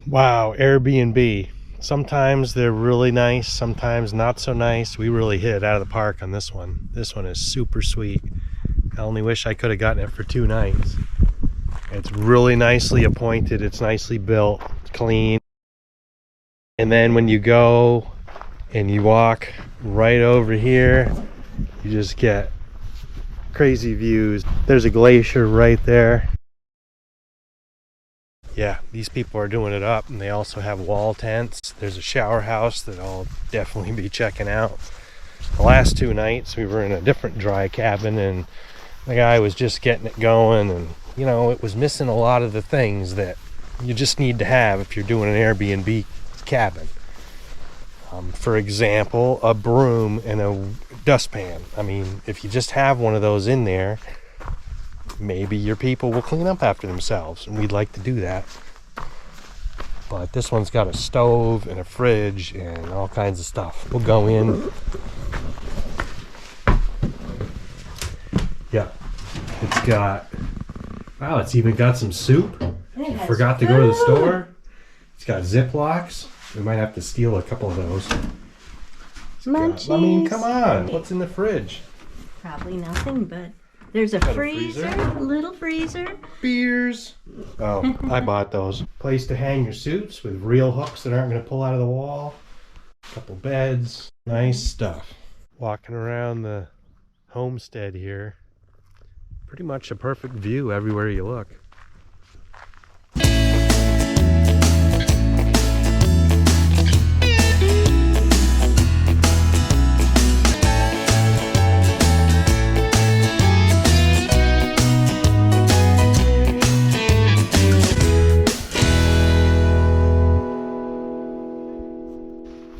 Wow, Airbnb. Sometimes they're really nice, sometimes not so nice. We really hit it out of the park on this one. This one is super sweet. I only wish I could have gotten it for 2 nights. It's really nicely appointed, it's nicely built, clean. And then when you go and you walk right over here, you just get crazy views. There's a glacier right there. Yeah, these people are doing it up, and they also have wall tents. There's a shower house that I'll definitely be checking out. The last 2 nights we were in a different dry cabin, and the guy was just getting it going, and you know, it was missing a lot of the things that you just need to have if you're doing an Airbnb cabin. For example, a broom and a dustpan. I mean, if you just have one of those in there, maybe your people will clean up after themselves, and we'd like to do that. But this one's got a stove and a fridge and all kinds of stuff. We'll go in. Yeah, it's got, wow, it's even got some soup. Forgot to go to the store. It's got Ziplocs. We might have to steal a couple of those. Munchies. I mean, come on, what's in the fridge? Probably nothing, but there's a freezer, a little freezer. Beers. Oh, I bought those. Place to hang your suits with real hooks that aren't going to pull out of the wall. A couple beds. Nice stuff. Walking around the homestead here. Pretty much a perfect view everywhere you look.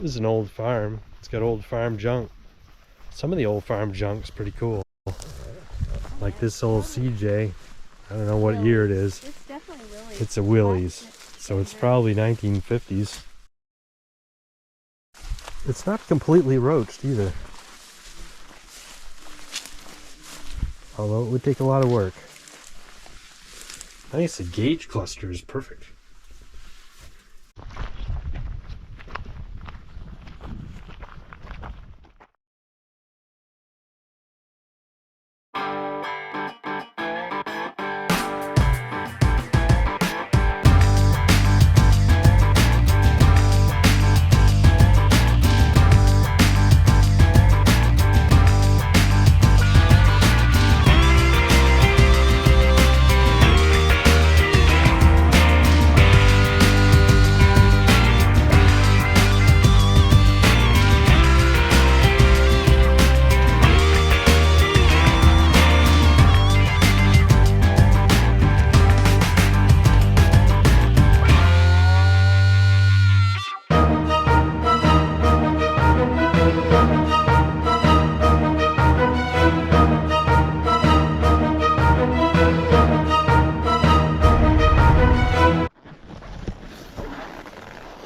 This is an old farm. It's got old farm junk. Some of the old farm junk's pretty cool. Like this old CJ. I don't know what year it is. It's definitely Willie's. It's a Willie's. So it's probably 1950s. It's not completely roached either. Although it would take a lot of work. Nice, a gauge cluster is perfect.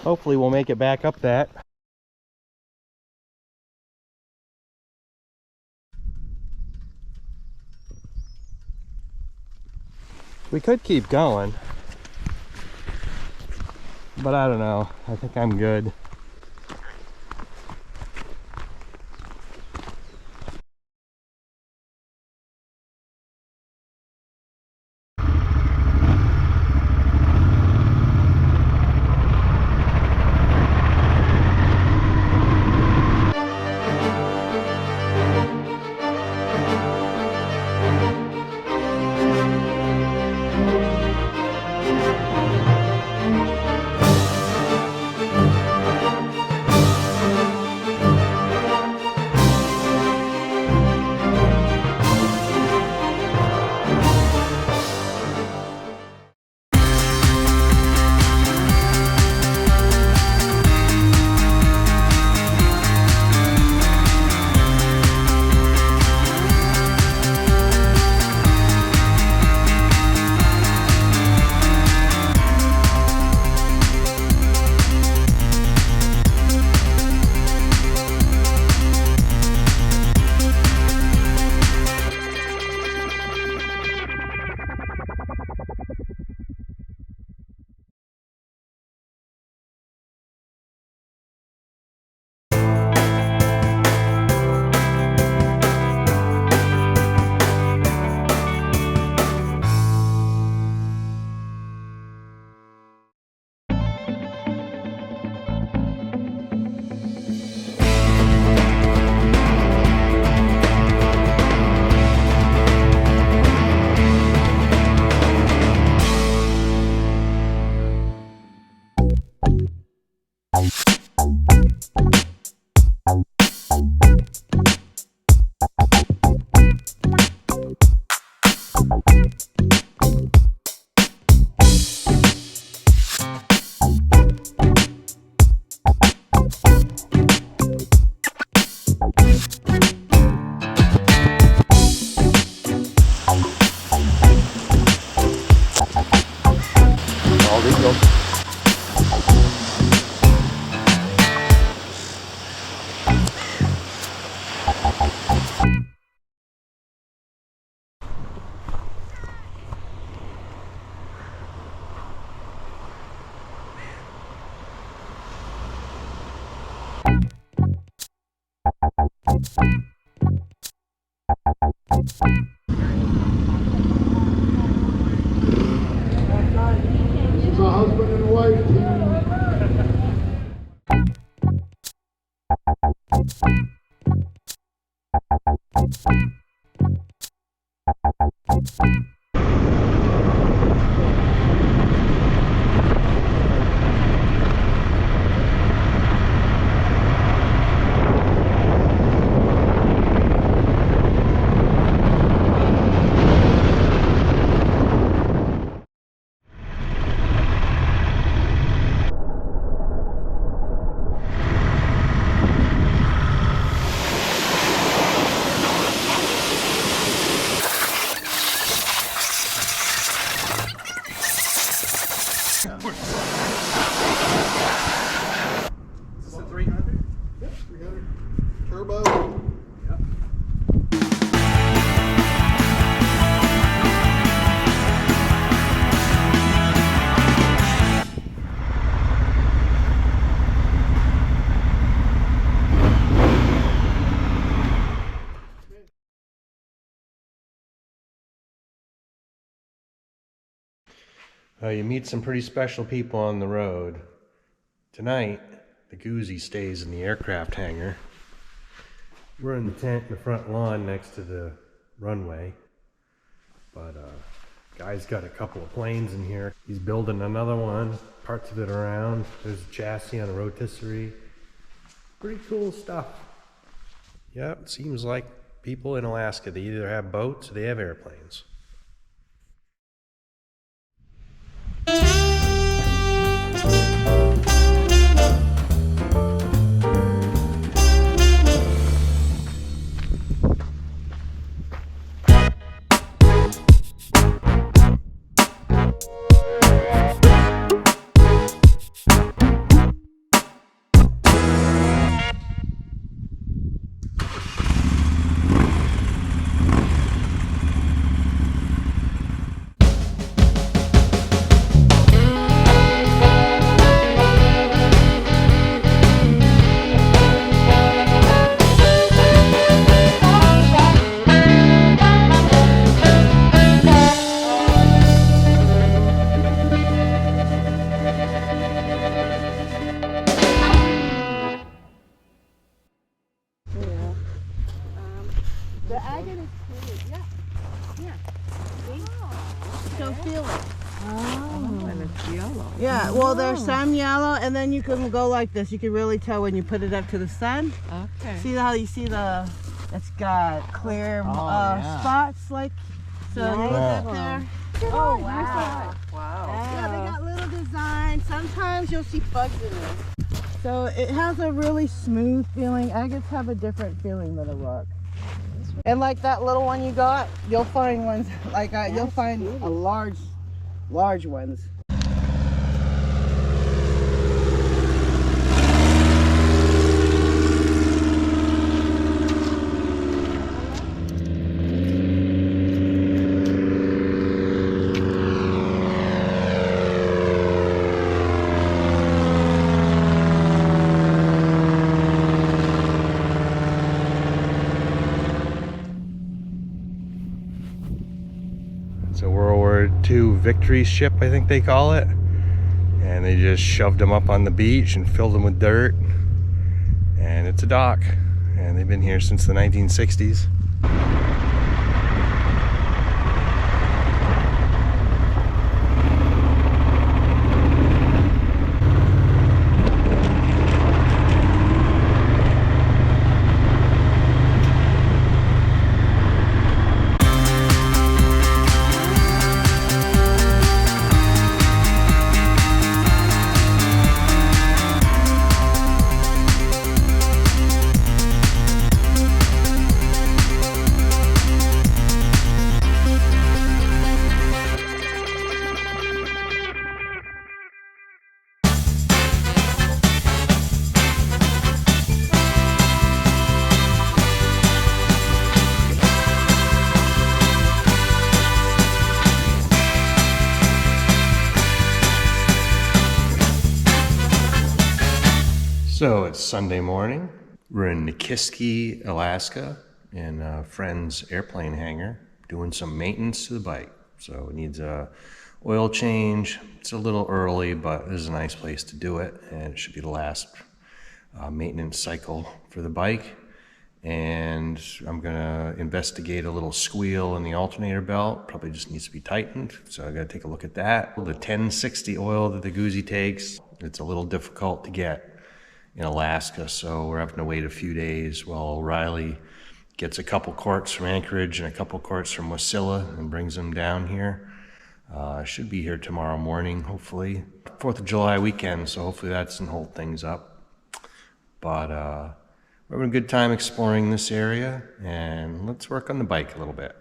Hopefully we'll make it back up that. We could keep going, but I don't know. I think I'm good. All legal. It's a husband and wife team. Is this a 300? Yep, 300. Turbo. Yep. You meet some pretty special people on the road. Tonight, the Guzzi stays in the aircraft hangar. We're in the tent in the front lawn next to the runway. But guy's got a couple of planes in here. He's building another one, parts of it around. There's a chassis on a rotisserie. Pretty cool stuff. Yep, it seems like people in Alaska, they either have boats or they have airplanes. The agate is pretty. Yeah. Yeah. So feel it. Oh, and it's yellow. Yeah, well, there's some yellow, and then you can go like this. You can really tell when you put it up to the sun. Okay. See how you see it's got clear spots, like, so you look up there. Oh, wow. Wow. Yeah, they got little designs. Sometimes you'll see bugs in there. So it has a really smooth feeling. Agates have a different feeling than a rock. And like that little one you got, you'll find ones like you'll find a large ones. It's a World War II victory ship, I think they call it. And they just shoved them up on the beach and filled them with dirt. And it's a dock. And they've been here since the 1960s. So it's Sunday morning. We're in Nikiski, Alaska, in a friend's airplane hangar, doing some maintenance to the bike. So it needs a oil change. It's a little early, but this is a nice place to do it, and it should be the last maintenance cycle for the bike. And I'm gonna investigate a little squeal in the alternator belt. Probably just needs to be tightened, so I gotta take a look at that. The 1060 oil that the Guzzi takes, it's a little difficult to get in Alaska, so we're having to wait a few days while O'Reilly gets a couple quarts from Anchorage and a couple quarts from Wasilla and brings them down here. Should be here tomorrow morning, hopefully. 4th of July weekend, so hopefully that doesn't hold things up. But we're having a good time exploring this area, and let's work on the bike a little bit.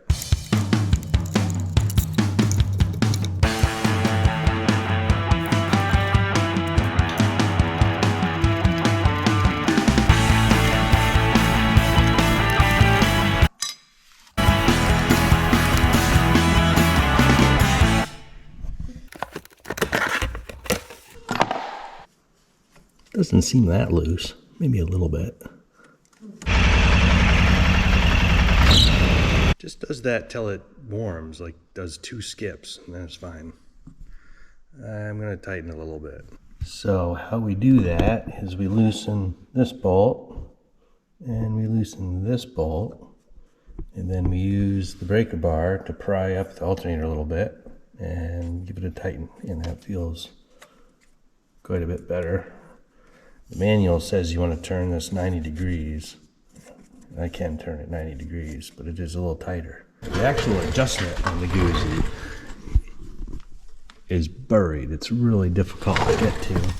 Doesn't seem that loose, maybe a little bit. Just does that till it warms, like does 2 skips, and then it's fine. I'm gonna tighten a little bit. So how we do that is we loosen this bolt, and we loosen this bolt, and then we use the breaker bar to pry up the alternator a little bit, and give it a tighten, and that feels quite a bit better. The manual says you want to turn this 90 degrees. I can turn it 90 degrees, but it is a little tighter. The actual adjustment on the Guzzi is buried. It's really difficult to get to.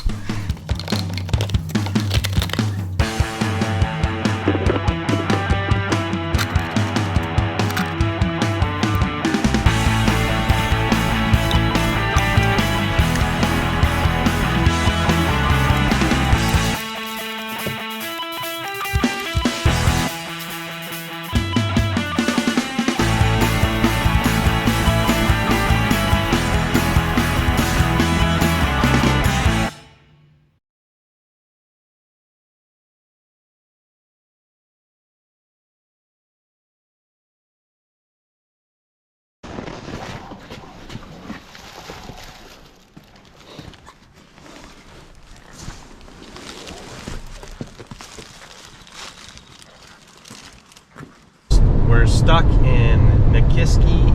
We're stuck in Nikiski,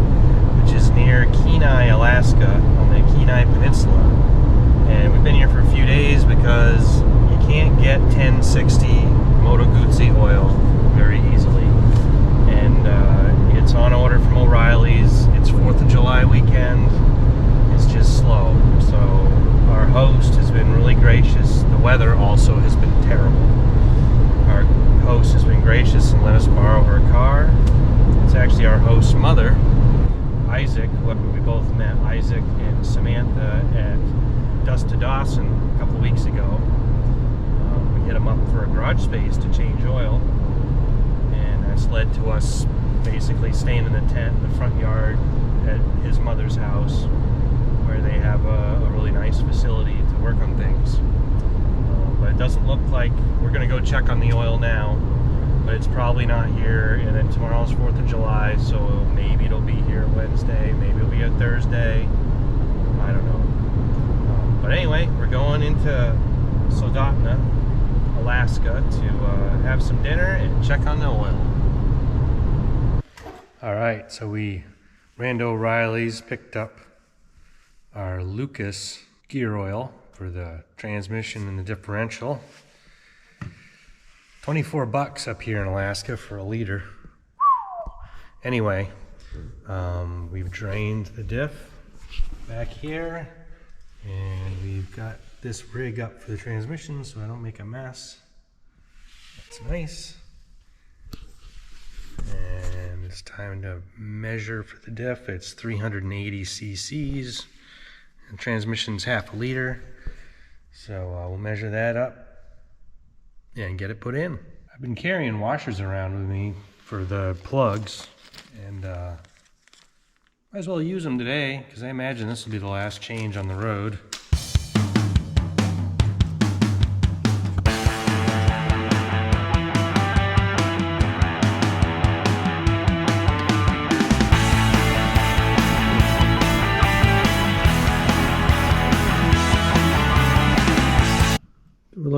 which is near Kenai, Alaska, on the Kenai Peninsula. And we've been here for a few days because you can't get 1060 Moto Guzzi oil very easily. And it's on order from O'Reilly's. It's 4th of July weekend. It's just slow. So our host has been really gracious. The weather also has been terrible. Our host has been gracious and let us borrow her car. It's actually our host's mother, Isaac. We both met Isaac and Samantha at Dust to Dawson a couple weeks ago. We hit them up for a garage space to change oil, and that's led to us basically staying in the tent in the front yard at his mother's house, where they have a really nice facility to work on things. But it doesn't look like we're going to go check on the oil now, but it's probably not here. And then tomorrow's 4th of July, so maybe it'll be here Wednesday, maybe it'll be here Thursday, I don't know. But anyway, we're going into Soldotna, Alaska to have some dinner and check on the oil. Alright, so we ran to O'Reilly's, picked up our Lucas gear oil for the transmission and the differential. 24 bucks up here in Alaska for a liter. Anyway, we've drained the diff back here, and we've got this rig up for the transmission so I don't make a mess. That's nice. And it's time to measure for the diff. It's 380 cc's. The transmission's half a liter. So we'll measure that up and get it put in. I've been carrying washers around with me for the plugs, and might as well use them today because I imagine this will be the last change on the road.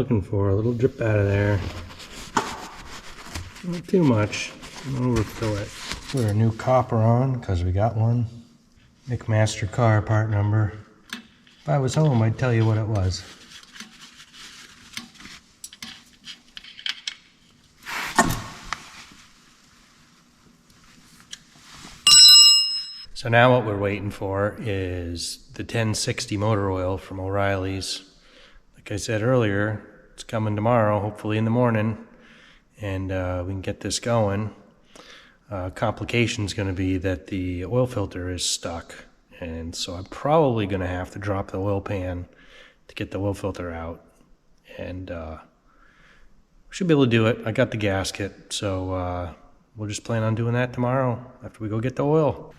looking for. A little drip out of there. Not too much. Don't overfill it. Put our new copper on because we got one. McMaster car part number. If I was home, I'd tell you what it was. So now what we're waiting for is the 1060 motor oil from O'Reilly's. Like I said earlier, it's coming tomorrow, hopefully in the morning, and we can get this going. Complication's going to be that the oil filter is stuck, and so I'm probably going to have to drop the oil pan to get the oil filter out, and should be able to do it. I got the gasket, so we'll just plan on doing that tomorrow after we go get the oil.